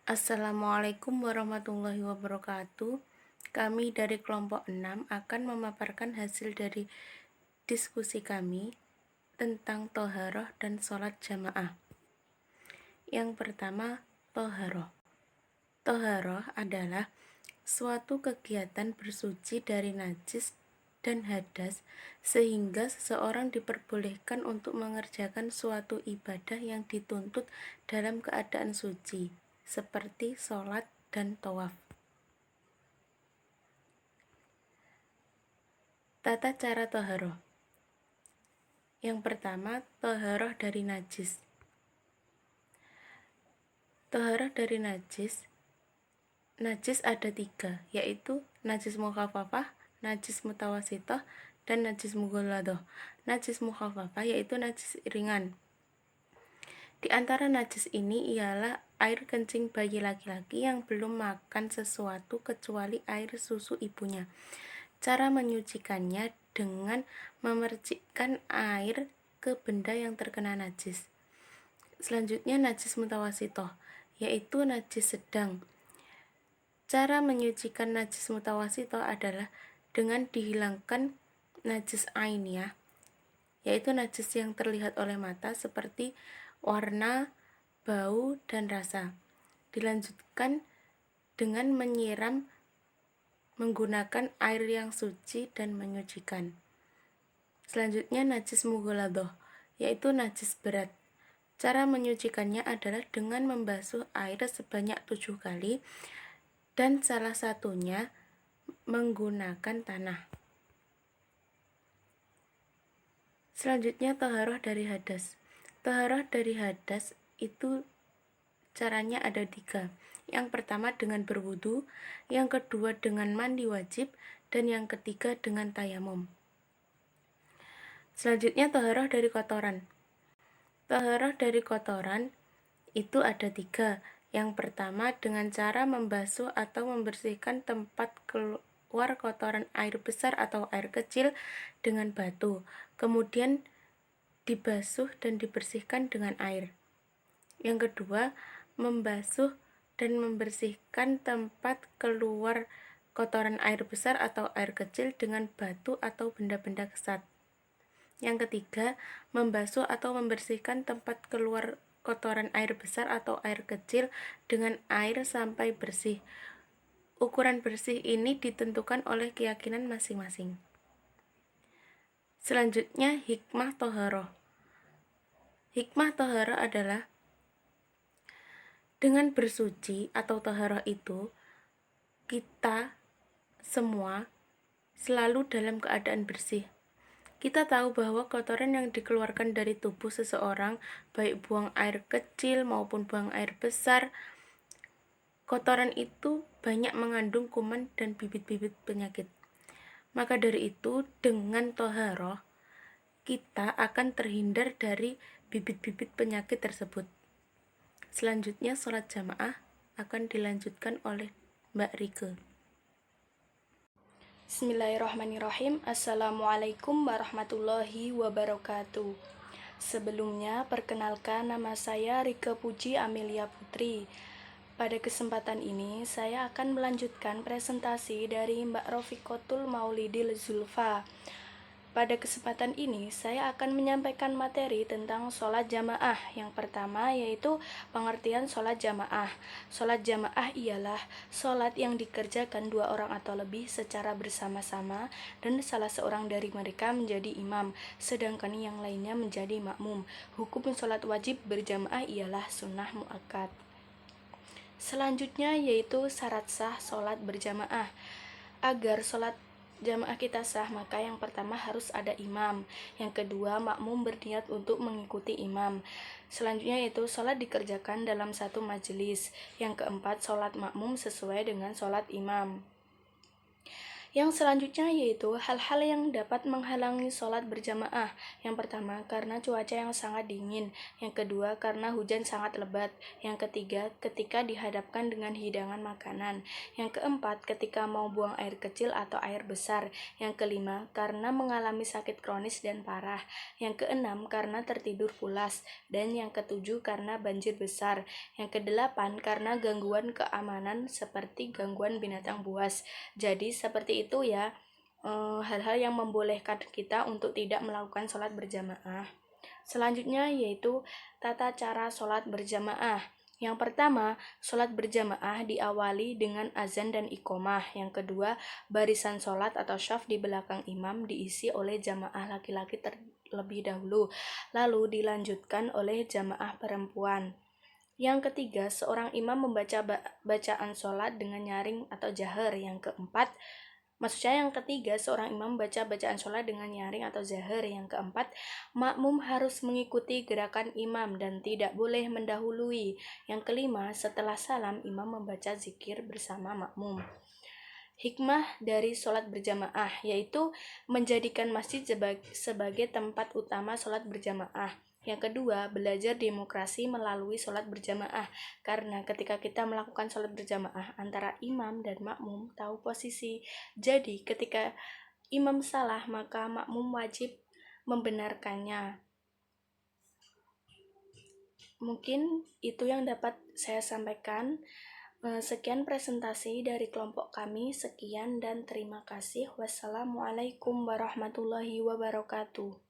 Assalamualaikum warahmatullahi wabarakatuh. Kami dari kelompok 6 akan memaparkan hasil dari diskusi kami tentang toharoh dan sholat jamaah. Yang pertama, toharoh. Toharoh adalah suatu kegiatan bersuci dari najis dan hadas sehingga seseorang diperbolehkan untuk mengerjakan suatu ibadah yang dituntut dalam keadaan suci, seperti sholat dan tawaf. Tata cara toharoh. Yang pertama, toharoh dari najis. Toharoh dari najis ada 3, yaitu najis mukhafafah, najis mutawasitoh, dan najis mughalladoh. Najis mukhafafah yaitu najis ringan. Di antara najis ini ialah air kencing bayi laki-laki yang belum makan sesuatu kecuali air susu ibunya. Cara menyucikannya dengan memercikkan air ke benda yang terkena najis. Selanjutnya najis mutawasitoh, yaitu najis sedang. Cara menyucikan najis mutawasitoh adalah dengan dihilangkan najis ainiyah, yaitu najis yang terlihat oleh mata seperti warna, bau, dan rasa. Dilanjutkan dengan menyiram menggunakan air yang suci dan menyucikan. Selanjutnya najis mughalladoh, yaitu najis berat. Cara menyucikannya adalah dengan membasuh air sebanyak 7 kali dan salah satunya menggunakan tanah. Selanjutnya toharoh dari hadas. Toharoh dari hadas itu caranya ada 3. Yang pertama dengan berwudu, yang kedua dengan mandi wajib, dan yang ketiga dengan tayamum. Selanjutnya toharoh dari kotoran. Toharoh dari kotoran itu ada 3. Yang pertama dengan cara membasuh atau membersihkan tempat keluar kotoran air besar atau air kecil dengan batu, kemudian dibasuh dan dibersihkan dengan air. Yang kedua, membasuh dan membersihkan tempat keluar kotoran air besar atau air kecil dengan batu atau benda-benda kesat. Yang ketiga, membasuh atau membersihkan tempat keluar kotoran air besar atau air kecil dengan air sampai bersih. Ukuran bersih ini ditentukan oleh keyakinan masing-masing. Selanjutnya, hikmah toharoh. Hikmah toharoh adalah dengan bersuci atau toharoh itu, kita semua selalu dalam keadaan bersih. Kita tahu bahwa kotoran yang dikeluarkan dari tubuh seseorang, baik buang air kecil maupun buang air besar, kotoran itu banyak mengandung kuman dan bibit-bibit penyakit. Maka dari itu, dengan toharoh, kita akan terhindar dari bibit-bibit penyakit tersebut. Selanjutnya, sholat jamaah akan dilanjutkan oleh Mbak Rike. Bismillahirrahmanirrahim. Assalamualaikum warahmatullahi wabarakatuh. Sebelumnya, perkenalkan nama saya Rike Puji Amelia Putri. Pada kesempatan ini, saya akan melanjutkan presentasi dari Mbak Rofiqatul Maulidil Zulfa. Pada kesempatan ini, saya akan menyampaikan materi tentang sholat jamaah. Yang pertama yaitu pengertian sholat jamaah. Sholat jamaah ialah sholat yang dikerjakan 2 orang atau lebih secara bersama-sama dan salah seorang dari mereka menjadi imam, sedangkan yang lainnya menjadi makmum. Hukum sholat wajib berjamaah ialah sunnah muakkad. Selanjutnya yaitu syarat sah sholat berjamaah. Agar sholat jamaah kita sah, maka yang pertama harus ada imam. Yang kedua, makmum berniat untuk mengikuti imam. Selanjutnya yaitu sholat dikerjakan dalam satu majelis. Yang keempat, sholat makmum sesuai dengan sholat imam. Yang selanjutnya yaitu hal-hal yang dapat menghalangi sholat berjamaah. Yang pertama, karena cuaca yang sangat dingin. Yang kedua, karena hujan sangat lebat. Yang ketiga, ketika dihadapkan dengan hidangan makanan. Yang keempat, ketika mau buang air kecil atau air besar. Yang kelima, karena mengalami sakit kronis dan parah. Yang keenam, karena tertidur pulas. Dan yang ketujuh, karena banjir besar. Yang kedelapan, karena gangguan keamanan seperti gangguan binatang buas. Jadi seperti itu ya, hal-hal yang membolehkan kita untuk tidak melakukan sholat berjamaah. Selanjutnya yaitu tata cara sholat berjamaah. Yang pertama, sholat berjamaah diawali dengan azan dan iqomah. Yang kedua, barisan sholat atau syaf di belakang imam diisi oleh jamaah laki-laki terlebih dahulu, lalu dilanjutkan oleh jamaah perempuan. Yang ketiga, seorang imam membaca bacaan sholat dengan nyaring atau jahar. Yang keempat, yang ketiga, seorang imam membaca bacaan sholat dengan nyaring atau jahar. Yang keempat, makmum harus mengikuti gerakan imam dan tidak boleh mendahului. Yang kelima, setelah salam, imam membaca zikir bersama makmum. Hikmah dari sholat berjamaah yaitu menjadikan masjid sebagai tempat utama sholat berjamaah. Yang kedua, belajar demokrasi melalui sholat berjamaah. Karena ketika kita melakukan sholat berjamaah, antara imam dan makmum tahu posisi. Jadi, ketika imam salah, maka makmum wajib membenarkannya. Mungkin itu yang dapat saya sampaikan. Sekian presentasi dari kelompok kami. Sekian dan terima kasih. Wassalamualaikum warahmatullahi wabarakatuh.